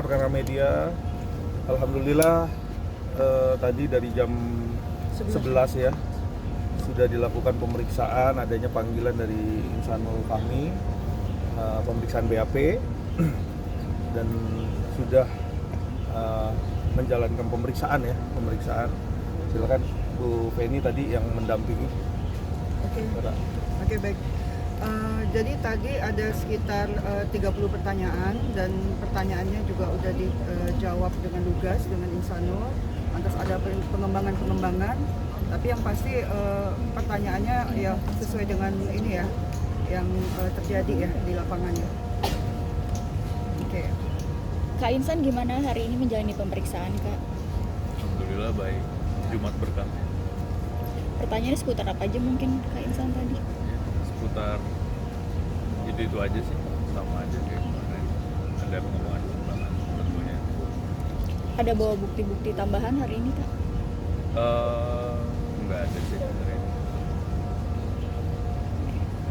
rekan-rekan media, alhamdulillah tadi dari jam 11 ya sudah dilakukan pemeriksaan, adanya panggilan dari Insanul Fahmi, pemeriksaan BAP dan sudah menjalankan pemeriksaan. Silakan Bu Feni tadi yang mendampingi. Oke, baik. Jadi tadi ada sekitar 30 pertanyaan dan pertanyaannya juga udah dijawab dengan lugas dengan Insanul. Lantas ada pengembangan, tapi yang pasti pertanyaannya ya sesuai dengan ini ya yang terjadi ya di lapangannya. Oke. Kak Insan gimana hari ini menjalani pemeriksaan, Kak? Alhamdulillah baik. Jumat berkah. Pertanyaannya seputar apa aja mungkin Kak Insan tadi? Seputar itu aja sih, sama aja kayak kemarin. Ada pengembangan tentunya. Ada bawa bukti-bukti tambahan hari ini, Kak? Enggak ada sih sebenarnya.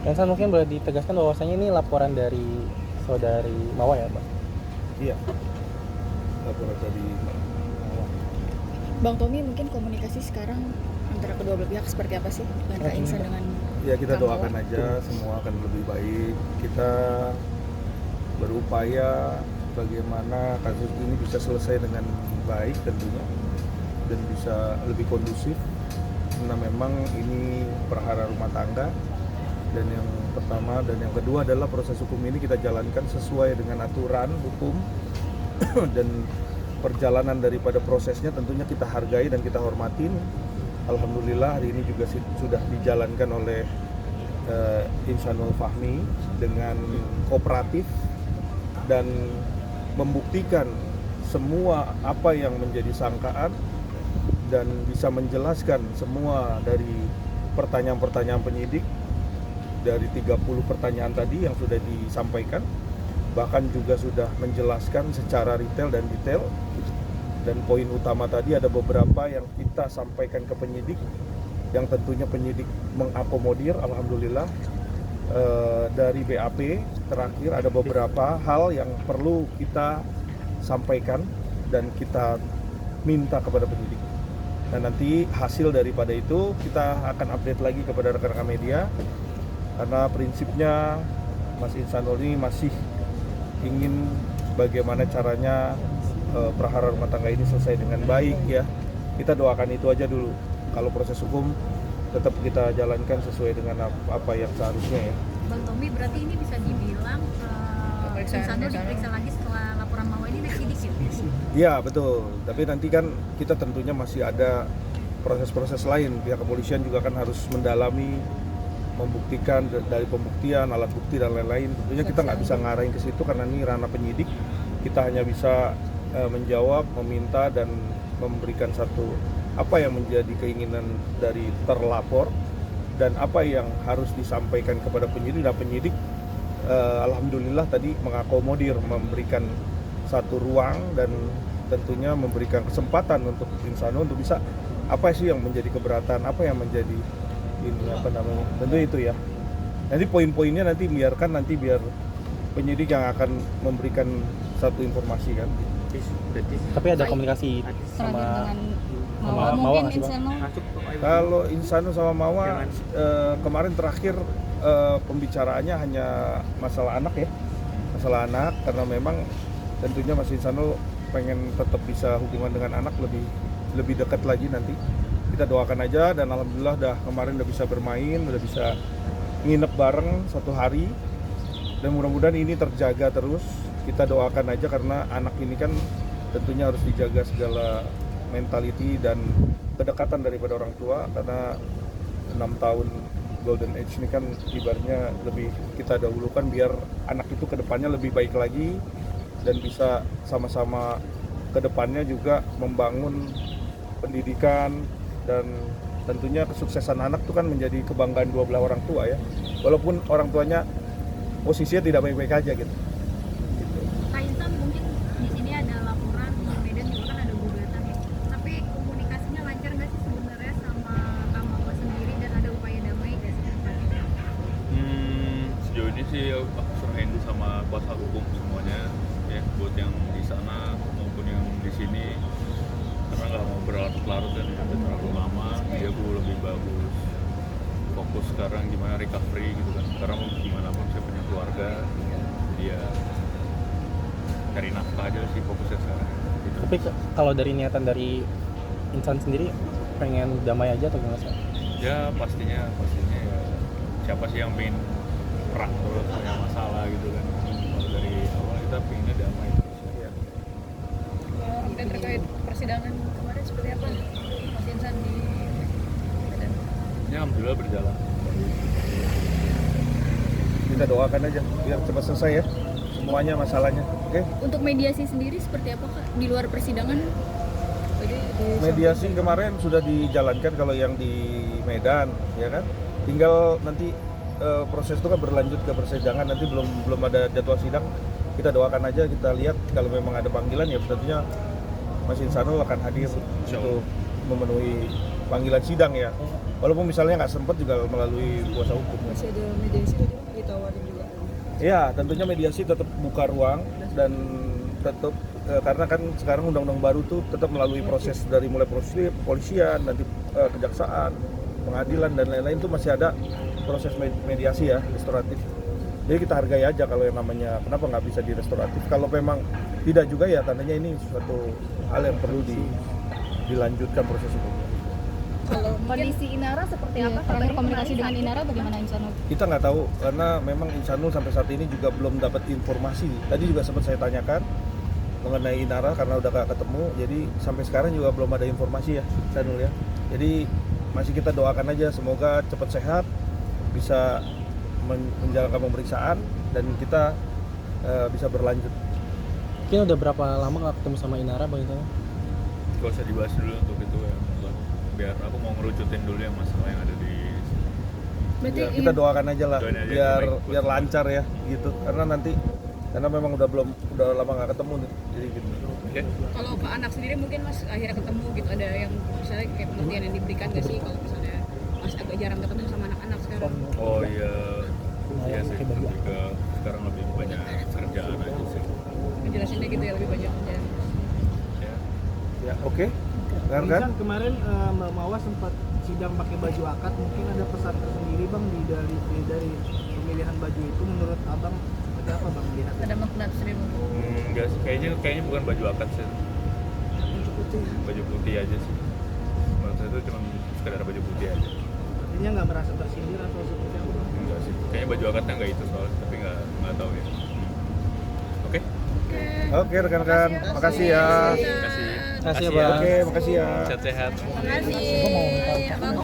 Insan mungkin boleh ditegaskan bahwasanya ini laporan dari saudari Mawa ya, Pak? Iya, laporan dari Bang Tommy, mungkin komunikasi sekarang antara kedua belah pihak seperti apa sih dengan Kak Insan dengan ya kita Kang doakan Mawa? aja semua akan lebih baik. Kita berupaya bagaimana kasus ini bisa selesai dengan baik tentunya dan bisa lebih kondusif, karena memang ini perkara rumah tangga. Dan yang pertama dan yang kedua adalah proses hukum ini kita jalankan sesuai dengan aturan hukum dan perjalanan daripada prosesnya tentunya kita hargai dan kita hormatin. Alhamdulillah hari ini juga sudah dijalankan oleh Insanul Fahmi dengan kooperatif dan membuktikan semua apa yang menjadi sangkaan dan bisa menjelaskan semua dari pertanyaan-pertanyaan penyidik dari 30 pertanyaan tadi yang sudah disampaikan, bahkan juga sudah menjelaskan secara detail dan detail. Dan poin utama tadi ada beberapa yang kita sampaikan ke penyidik yang tentunya penyidik mengakomodir. Alhamdulillah dari BAP terakhir ada beberapa hal yang perlu kita sampaikan dan kita minta kepada penyidik. Dan nanti hasil daripada itu kita akan update lagi kepada rekan-rekan media, karena prinsipnya Mas Insanul ini masih ingin bagaimana caranya perkara rumah tangga ini selesai dengan baik ya. Kita doakan itu aja dulu. Kalau proses hukum tetap kita jalankan sesuai dengan apa yang seharusnya ya. Bang Tommy, berarti ini bisa dibilang Insanul diperiksa lagi setelah laporan Mawa ini naik sidik ya? Iya betul, tapi nanti kan kita tentunya masih ada proses-proses lain. Pihak kepolisian juga kan harus mendalami, membuktikan dari pembuktian, alat bukti dan lain-lain. Tentunya kita nggak bisa ngarahin ke situ karena ini ranah penyidik. Kita hanya bisa menjawab, meminta dan memberikan satu apa yang menjadi keinginan dari terlapor dan apa yang harus disampaikan kepada penyidik. Dan penyidik alhamdulillah tadi mengakomodir, memberikan satu ruang dan tentunya memberikan kesempatan untuk Insanul untuk bisa apa sih yang menjadi keberatan, apa yang menjadi ini tentu itu ya. Nanti poin-poinnya nanti biar penyidik yang akan memberikan satu informasi kan. Tapi ada komunikasi sama Mawa nggak sih, Bang? Kalau Insanul sama Mawa kemarin terakhir pembicaraannya hanya masalah anak ya, karena memang tentunya Mas Insanul pengen tetap bisa hubungan dengan anak lebih dekat lagi nanti. Kita doakan aja dan alhamdulillah kemarin udah bisa bermain, udah bisa nginep bareng satu hari dan mudah-mudahan ini terjaga terus. Kita doakan aja karena anak ini kan tentunya harus dijaga segala mentality dan kedekatan daripada orang tua, karena 6 tahun golden age ini kan ibaratnya lebih kita dahulukan biar anak itu kedepannya lebih baik lagi dan bisa sama-sama kedepannya juga membangun pendidikan. Dan tentunya kesuksesan anak itu kan menjadi kebanggaan dua belah orang tua ya, walaupun orang tuanya posisinya tidak baik-baik aja gitu. Kak Insan, mungkin di sini ada laporan, di Medan juga kan ada gugatan ya. Tapi komunikasinya lancar nggak sih sebenarnya sama Kang Mawa sendiri dan ada upaya damai nggak sih? Sejauh ini sih aku serahin sama kuasa hukum semuanya. Ya ya buat yang di sana maupun yang di sini, karena nggak mau berlarut-larut dan sampai terlalu lama. Dia gue lebih bagus fokus sekarang gimana recovery gitu kan, karena mau gimana pun saya punya keluarga, dia cari nafkah aja sih fokusnya sekarang gitu. Tapi kalau dari niatan dari insan sendiri pengen damai aja atau gimana sih? Ya pastinya ya, siapa sih yang pengen perang terus punya masalah gitu kan. Kalau dari awal kita pengennya damai terus ya. Dan terkait persidangan kemarin seperti apa Mas Insan di Medan? Ya alhamdulillah berjalan. Kita doakan aja biar cepat selesai ya semuanya masalahnya. Oke. Untuk mediasi sendiri seperti apa Kak di luar persidangan? Tadi Mediasi kemarin sudah dijalankan kalau yang di Medan, ya kan? Tinggal nanti proses itu kan berlanjut ke persidangan, nanti belum ada jadwal sidang. Kita doakan aja, kita lihat kalau memang ada panggilan ya tentunya Mas Insanul akan hadir untuk memenuhi panggilan sidang ya. Walaupun misalnya nggak sempat juga melalui kuasa hukum. Masih ada mediasi tadi Pak, ditawarin juga. Ya, tentunya mediasi tetap buka ruang dan tetap karena kan sekarang undang-undang baru tuh tetap melalui proses dari mulai proses polisian, nanti kejaksaan, pengadilan dan lain-lain tuh masih ada proses mediasi ya, restoratif. Jadi kita hargai aja kalau yang namanya kenapa nggak bisa di restoratif. Kalau memang tidak juga ya tandanya ini suatu hal yang perlu dilanjutkan proses hukumnya. kalau Kondisi Inara seperti Iya, apa? terakhir Kabarnya komunikasi kemarin dengan sakit. Inara bagaimana Insanul? Kita nggak tahu karena memang Insanul sampai saat ini juga belum dapat informasi. Tadi juga sempat saya tanyakan mengenai Inara karena udah gak ketemu, jadi sampai sekarang juga belum ada informasi ya Insanul ya. Jadi masih kita doakan aja semoga cepat sehat, bisa menjalankan pemeriksaan dan kita bisa berlanjut. Mungkin udah berapa lama nggak ketemu sama Inara Bang Insan? Gak usah dibahas dulu untuk itu ya, biar aku mau ngerucutin dulu yang masalah yang ada di Berarti Ya, kita doakan aja lah Doain aja, biar terbaik. biar lancar ya gitu. Karena memang udah lama nggak ketemu jadi gitu. Oke. kalau ke anak sendiri mungkin Mas akhirnya ketemu gitu, ada yang misalnya kayak pengertian yang diberikan gak sih kalau misalnya Mas agak jarang ketemu sama anak-anak sekarang? Oh iya, iya sih, lebih ke sekarang lebih banyak kerjaan aja sih. Menjelasinnya gitu ya, lebih banyak aja. Ya. Ya, oke. Kan? Kan kemarin Mbak Mawa sempat sidang pakai baju akad, mungkin ada pesan tersendiri Bang dari pemilihan baju itu menurut Abang ada apa Bang lihat? Ada makna tersendiri mungkin. Enggak sih, kayaknya bukan baju akad sih. Baju putih aja sih. Menurut saya itu cuma sekedar baju putih aja. Artinya nggak merasa tersindir atau seperti apa Bang? Enggak sih. Kayaknya baju akadnya enggak itu soalnya, tapi enggak tahu ya. Oke. Oke rekan-rekan, makasih ya. Terima kasih. Makasih ya, Bang. Oke, makasih ya. Sehat-sehat. Terima kasih.